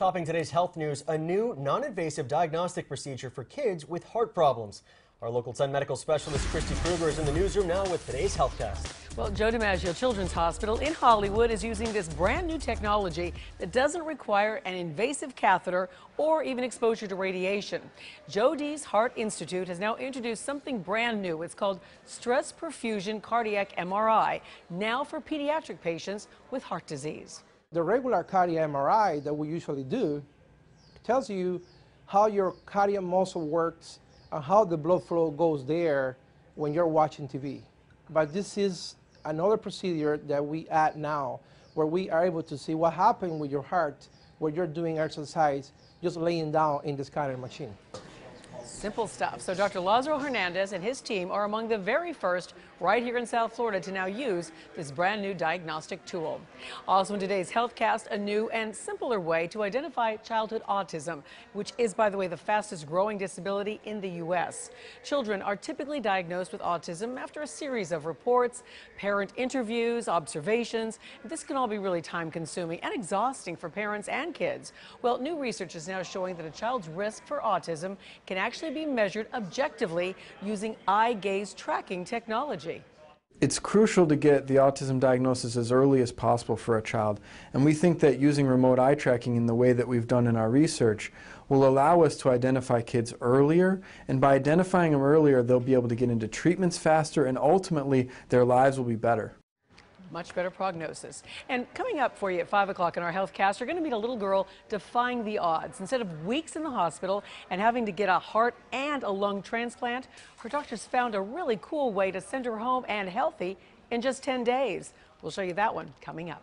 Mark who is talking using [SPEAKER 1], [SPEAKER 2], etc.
[SPEAKER 1] Topping today's health news, a new non-invasive diagnostic procedure for kids with heart problems. Our local 10 medical specialist Christy Kruger is in the newsroom now with today's HealthCast.
[SPEAKER 2] Well, Joe DiMaggio Children's Hospital in Hollywood is using this brand new technology that doesn't require an invasive catheter or even exposure to radiation. Joe D's Heart Institute has now introduced something brand new. It's called stress perfusion cardiac MRI, now for pediatric patients with heart disease.
[SPEAKER 3] The regular cardiac MRI that we usually do tells you how your cardiac muscle works and how the blood flow goes there when you're watching TV. But this is another procedure that we add now, where we are able to see what happened with your heart when you're doing exercise, just laying down in this kind of machine.
[SPEAKER 2] Simple stuff. So Dr. Lázaro Hernandez and his team are among the very first right here in South Florida to now use this brand new diagnostic tool. Also in today's HealthCast, a new and simpler way to identify childhood autism, which is, by the way, the fastest growing disability in the U.S. Children are typically diagnosed with autism after a series of reports, parent interviews, observations. This can all be really time consuming and exhausting for parents and kids. Well, new research is now showing that a child's risk for autism can actually be measured objectively using eye gaze tracking technology.
[SPEAKER 4] It's crucial to get the autism diagnosis as early as possible for a child, and we think that using remote eye tracking in the way that we've done in our research will allow us to identify kids earlier, and by identifying them earlier they'll be able to get into treatments faster, and ultimately their lives will be better.
[SPEAKER 2] Much better prognosis. And coming up for you at 5 o'clock in our HealthCast, you're going to meet a little girl defying the odds. Instead of weeks in the hospital and having to get a heart and a lung transplant, her doctors found a really cool way to send her home and healthy in just 10 days. We'll show you that one coming up.